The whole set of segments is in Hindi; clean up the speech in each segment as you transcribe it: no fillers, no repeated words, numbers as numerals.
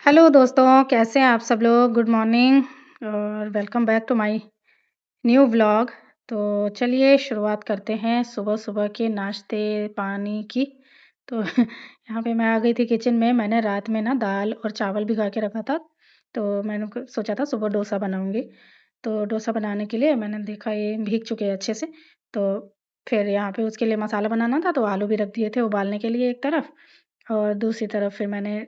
हेलो दोस्तों, कैसे हैं आप सब लोग? गुड मॉर्निंग और welcome back to my new vlog. तो चलिए शुरुआत करते हैं सुबह-सुबह के नाश्ते पानी की। तो यहाँ पे मैं आ गई थी किचन में, मैंने रात में ना दाल और चावल भिगा के रखा था, तो मैंने क सोचा था सुबह डोसा बनाऊँगी। तो डोसा बनाने के लिए मैंने देखा ये भीग चुके हैं अच्छे से, तो फिर यहाँ पे उसके लिए मसाला बनाना था, तो आलू भी रख दिए थे उबालने के लिए एक तरफ और दूसरी तरफ फिर मैंने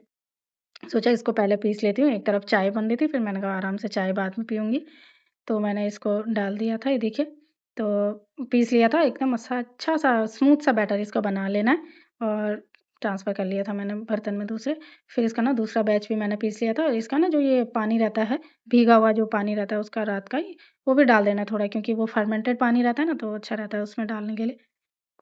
सोचा इसको पहले पीस लेती हूँ, एक तरफ चाय बन रही थी, फिर मैंने कहा आराम से चाय बाद में पीऊँगी। तो मैंने इसको डाल दिया था, ये देखिए, तो पीस लिया था एकदम अच्छा-सा स्मूथ सा बैटर इसका बना लेना है और ट्रांसफ़र कर लिया था मैंने बर्तन में दूसरे। फिर इसका ना दूसरा बैच भी मैंने पीस लिया था और इसका ना जो ये पानी रहता है, भीगा हुआ जो पानी रहता है उसका रात का ही, वो भी डाल देना है थोड़ा क्योंकि वो फर्मेंटेड पानी रहता है ना, तो अच्छा रहता है उसमें डालने के लिए।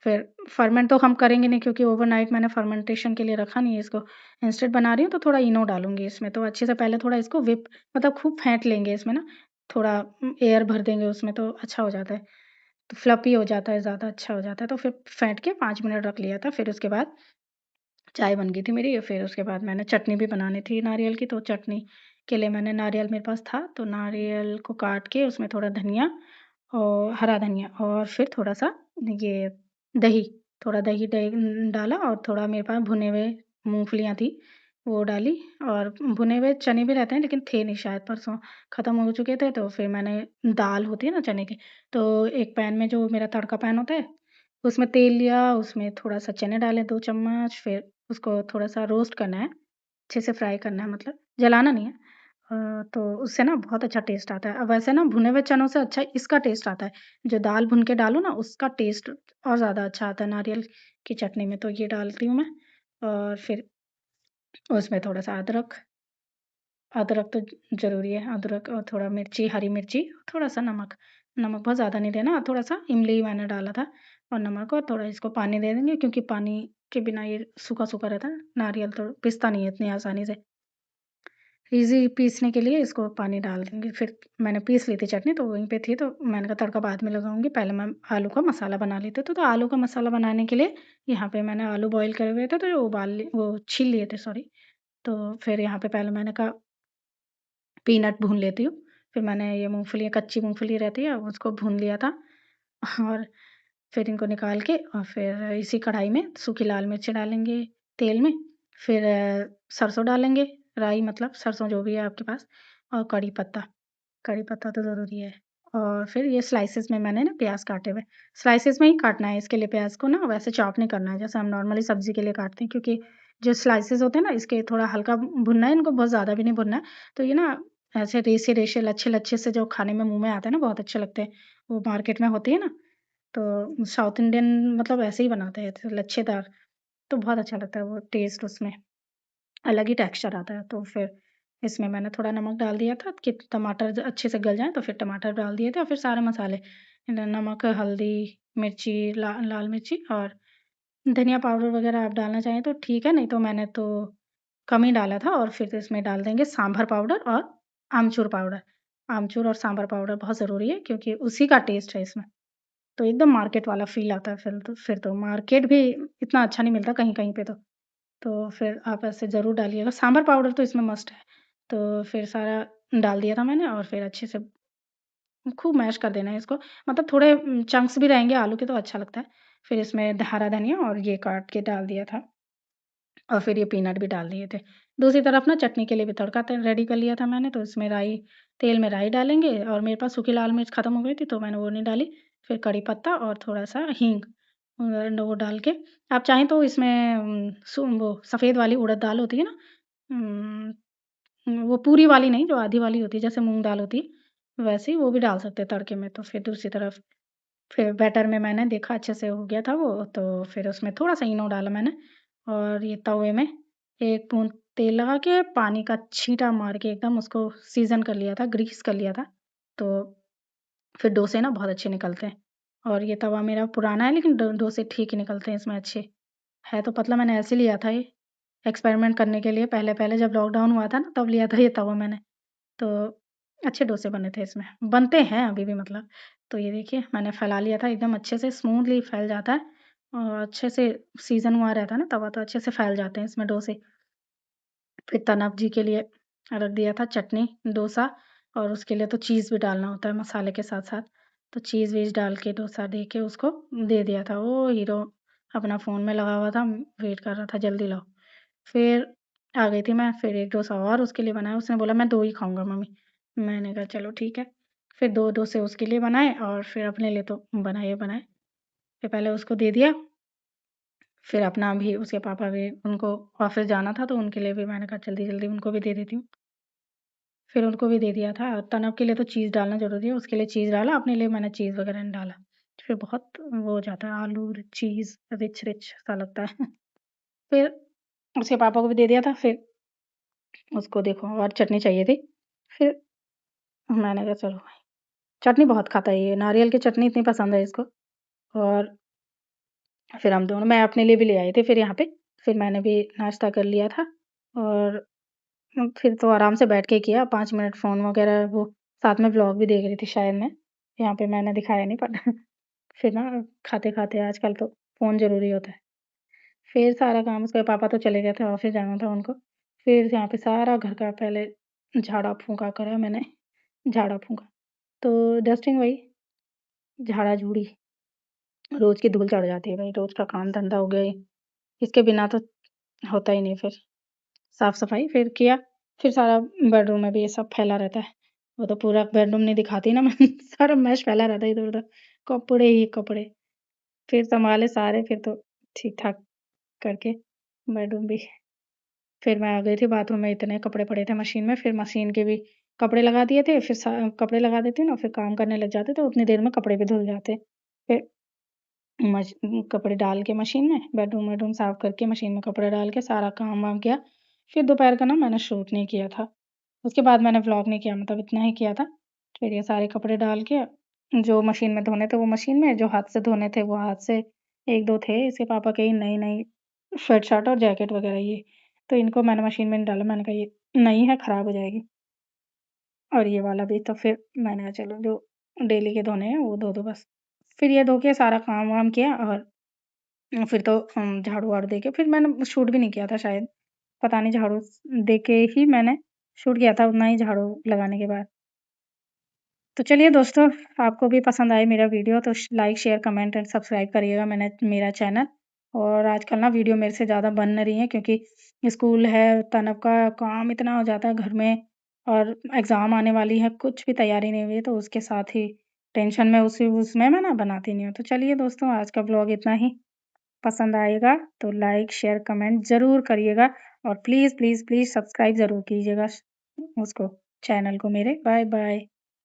फिर फर्मेंट तो हम करेंगे नहीं क्योंकि ओवरनाइट मैंने फर्मेंटेशन के लिए रखा नहीं है इसको। इंस्टेंट बना रही हूँ तो थोड़ा इनो डालूँगी इसमें, तो अच्छे से पहले थोड़ा इसको व्हिप मतलब खूब फेंट लेंगे इसमें ना, थोड़ा एयर भर देंगे उसमें तो अच्छा हो जाता है। तो फ्लफ़ी हो जाता है, ज़्यादा अच्छा हो जाता है, तो फिर फेंट के 5 मिनट रख लिया था। फिर उसके बाद चाय बन गई थी मेरी, फिर उसके बाद मैंने चटनी भी बनानी थी नारियल की, तो चटनी के लिए मैंने नारियल मेरे पास था, तो नारियल को काट के उसमें थोड़ा धनिया और हरा धनिया और फिर थोड़ा-सा ये दही, थोड़ा दही डाला और थोड़ा मेरे पास भुने हुए मूँगफलियाँ थी, वो डाली और भुने हुए चने भी रहते हैं लेकिन थे नहीं शायद परसों ख़त्म हो चुके थे, तो फिर मैंने दाल होती है ना चने की, तो एक पैन में जो मेरा तड़का पैन होता है, उसमें तेल लिया, उसमें थोड़ा-सा चने डाले 2 चम्मच, फिर उसको थोड़ा-सा रोस्ट करना है, अच्छे से फ्राई करना है मतलब जलाना नहीं है। तो उससे ना बहुत अच्छा टेस्ट आता है। अब वैसे ना भुने हुए चनों से अच्छा इसका टेस्ट आता है। जो दाल भून के डालो ना उसका टेस्ट और ज़्यादा अच्छा आता है नारियल की चटनी में, तो ये डालती हूँ मैं और फिर उसमें थोड़ा-सा अदरक, अदरक तो ज़रूरी है, अदरक और थोड़ा मिर्ची, हरी मिर्ची, थोड़ा-सा नमक, नमक बहुत ज़्यादा नहीं देना, थोड़ा-सा इमली मैंने डाला था और नमक और थोड़ा इसको पानी दे देंगे क्योंकि पानी के बिना ये सूखा-सूखा रहता है, नारियल तो पिसता नहीं है इतनी आसानी से। ईज़ी पीसने के लिए इसको पानी डाल देंगे, फिर मैंने पीस ली थी चटनी तो वहीं पे थी, तो मैंने कहा तड़का बाद में लगाऊँगी, पहले मैं आलू का मसाला बना लेती हूँ। तो आलू का मसाला बनाने के लिए यहाँ पे मैंने आलू बॉयल करे हुए थे, तो जो वो छील लिए थे सॉरी। तो फिर यहाँ पे पहले मैंने कहा पीनट भून लेती हूँ, फिर मैंने ये मूँगफली कच्ची मूँगफली रहती है उसको भून लिया था और फिर इनको निकाल के और फिर इसी कढ़ाई में सूखी लाल मिर्च डालेंगे तेल में, फिर सरसों डालेंगे, राई मतलब सरसों जो भी है आपके पास और कड़ी पत्ता तो ज़रूरी है और फिर ये स्लाइसेस में मैंने ना प्याज़ काटे हुए, स्लाइसेस में ही काटना है इसके लिए प्याज़ को ना वैसे चॉप नहीं करना है जैसे हम नॉर्मली सब्ज़ी के लिए काटते हैं क्योंकि जो स्लाइसेस होते हैं ना इसके थोड़ा हल्का भुनना है, इनको बहुत ज़्यादा भी नहीं भुनना है। तो ये ना ऐसे रेशे-रेशे, लच्छे-लच्छे से जो खाने में मुँह में आते हैं ना बहुत अच्छे लगते हैं, वो मार्केट में होती है ना, तो साउथ इंडियन मतलब ऐसे ही बनाते हैं ऐसे लच्छेदार, तो बहुत अच्छा लगता है वो टेस्ट उसमें, अलग ही टेक्सचर आता है। तो फिर इसमें मैंने थोड़ा नमक डाल दिया था कि टमाटर अच्छे से गल जाएँ, तो फिर टमाटर डाल दिए थे और फिर सारे मसाले नमक, हल्दी, मिर्ची, लाल मिर्ची और धनिया पाउडर वग़ैरह आप डालना चाहें तो ठीक है, नहीं तो मैंने तो कम ही डाला था और फिर इसमें डाल देंगे सांभर पाउडर और आमचूर पाउडर। आमचूर और सांभर पाउडर बहुत ज़रूरी है क्योंकि उसी का टेस्ट है इसमें। तो एकदम मार्केट वाला फ़ील आता है फिर तो मार्केट भी इतना अच्छा नहीं मिलता कहीं-कहीं पे तो। तो फिर आप ऐसे ज़रूर डालिएगा, सांभर पाउडर तो इसमें मस्ट है। तो फिर सारा डाल दिया था मैंने और फिर अच्छे से खूब मैश कर देना है इसको, मतलब थोड़े चंक्स भी रहेंगे आलू के तो अच्छा लगता है। फिर इसमें हरा धनिया और ये काट के डाल दिया था और फिर ये पीनट भी डाल दिए थे। दूसरी तरफ ना चटनी के लिए भी तड़का रेडी कर लिया था मैंने, तो इसमें तेल में राई डालेंगे और मेरे पास सूखी लाल मिर्च खत्म हो गई थी तो मैंने वो नहीं डाली। फिर कड़ी पत्ता और थोड़ा-सा हींग वो डाल के आप चाहें तो इसमें वो सफ़ेद वाली उड़द दाल होती है ना, उम वो पूरी वाली नहीं, जो आधी वाली होती है, जैसे मूँग दाल होती है, वैसे ही वो भी डाल सकते हैं तड़के में। तो फिर दूसरी तरफ फिर बैटर में मैंने देखा अच्छे से हो गया था वो, तो फिर उसमें थोड़ा-सा इनो डाला मैंने और ये तवे में 1 बूँद तेल लगा के पानी का छींटा मार के एकदम उसको सीज़न कर लिया था, ग्रीस कर लिया था। तो फिर डोसे ना बहुत अच्छे निकलते हैं और ये तवा मेरा पुराना है लेकिन डोसे ठीक ही निकलते हैं इसमें अच्छे। है तो पतला, मैंने ऐसे लिया था ये, एक्सपेरिमेंट करने के लिए पहले-पहले जब लॉकडाउन हुआ था ना तब लिया था ये तवा मैंने। तो अच्छे डोसे बने थे इसमें, बनते हैं अभी भी मतलब। तो ये देखिए मैंने फैला लिया था एकदम अच्छे से स्मूथली फैल जाता है और अच्छे से सीज़न हुआ रहता है ना तवा तो अच्छे से फैल जाते हैं इसमें डोसे। फिर तनव जी के लिए रख दिया था चटनी, डोसा, और उसके लिए तो चीज़ भी डालना होता है मसाले के साथ-साथ। तो चीज़-वीज़ डाल के डोसा दे के उसको दे दिया था। वो हीरो अपना फ़ोन में लगा हुआ था, वेट कर रहा था जल्दी लाओ। फिर आ गई थी मैं, फिर 1 डोसा और उसके लिए बनाया। उसने बोला मैं 2 ही खाऊँगा मम्मी। मैंने कहा चलो ठीक है। फिर 2 डोसे उसके लिए बनाए और फिर अपने लिए तो बनाए ही बनाए। फिर पहले उसको दे दिया, फिर अपना भी उसके पापा भी उनको ऑफ़िस जाना था तो उनके लिए भी मैंने कहा जल्दी-जल्दी उनको भी दे देती हूँ। फिर उनको भी दे दिया था। तनव के लिए तो चीज़ डालना ज़रूरी है, उसके लिए चीज़ डाला, अपने लिए मैंने चीज़ वग़ैरह नहीं डाला। फिर बहुत वो हो जाता है आलू चीज़ रिच-रिच सा लगता है। फिर उसके पापा को भी दे दिया था, फिर उसको देखो और चटनी चाहिए थी। फिर मैंने कहा चलो भाई, चटनी बहुत खाता है ये, नारियल की चटनी इतनी पसंद है इसको। और फिर हम दोनों, मैं अपने लिए भी ले आई थी फिर यहाँ पे, फिर मैंने भी नाश्ता कर लिया था। और फिर तो आराम से बैठ के किया 5 मिनट फ़ोन वग़ैरह, वो साथ में व्लॉग भी देख रही थी शायद मैं, यहाँ पे मैंने दिखाया नहीं पर फिर ना खाते-खाते आजकल तो फ़ोन ज़रूरी होता है। फिर सारा काम, उसके पापा तो चले गए थे, ऑफ़िस जाना था उनको। फिर यहाँ पे सारा घर का पहले झाड़ा-फूँका करा मैंने, झाड़ा-फूँका। तो डस्टिंग वही, झाड़ा-झूड़ी, रोज़ की धूल चढ़ जाती है भई, रोज़ का काम-धंधा हो गया ये, इसके बिना तो होता ही नहीं फिर। साफ-सफाई फिर किया, फिर सारा बेडरूम में भी ये सब फैला रहता है। वो तो पूरा बेडरूम नहीं दिखाती ना मैं सारा मैश फैला रहता है इधर-उधर, कपड़े ही कपड़े। फिर सँभाले सारे, फिर तो ठीक-ठाक करके बेडरूम भी। फिर मैं आ गई थी बाथरूम में, इतने कपड़े पड़े थे मशीन में, फिर मशीन के भी कपड़े लगा दिए थे, फिर कपड़े लगा देती हूँ ना, फिर काम करने लग जाते तो उतनी देर में कपड़े भी धुल जाते। फिर कपड़े डाल के मशीन में, बेडरूम-वेडरूम साफ करके मशीन में कपड़े डाल के सारा काम-वाम किया। फिर दोपहर का ना मैंने शूट नहीं किया था। उसके बाद मैंने व्लॉग नहीं किया, मतलब इतना ही किया था। फिर ये सारे कपड़े डाल के, जो मशीन में धोने थे वो मशीन में, जो हाथ से धोने थे वो हाथ से, 1-2 थे इसके पापा के ही नई-नई शर्ट-शर्ट और जैकेट वगैरह ये। तो इनको मैंने मशीन में नहीं डाला, मैंने कहा ये नई है, खराब हो जाएगी। और ये वाला भी तो फिर मैंने कहा चलो जो डेली के धोने हैं वो धो दो बस। फिर ये धो के सारा काम-वाम किया और फिर तो झाड़ू-वाड़ू दे के फिर मैंने शूट भी नहीं किया था शायद। पता नहीं, झाड़ू दे के ही मैंने शूट किया था, उतना ही झाड़ू लगाने के बाद। तो चलिए दोस्तों, आपको भी पसंद आए मेरा वीडियो तो like, share, comment and subscribe करिएगा मेरा चैनल। और आजकल ना वीडियो मेरे से ज़्यादा बन नहीं रही हैं क्योंकि स्कूल है, तनव का काम इतना हो जाता है घर में, और एग्ज़ाम आने वाली है, कुछ भी तैयारी नहीं हुई है, तो उसके साथ ही टेंशन में उसी उसमें मैं ना बनाती नहीं हूँ। तो चलिए दोस्तों, आज का ब्लॉग इतना ही। पसंद आएगा तो लाइक, शेयर, कमेंट ज़रूर करिएगा, और प्लीज़, प्लीज़, प्लीज़ सब्सक्राइब ज़रूर कीजिएगा उसको, चैनल को मेरे। Bye bye.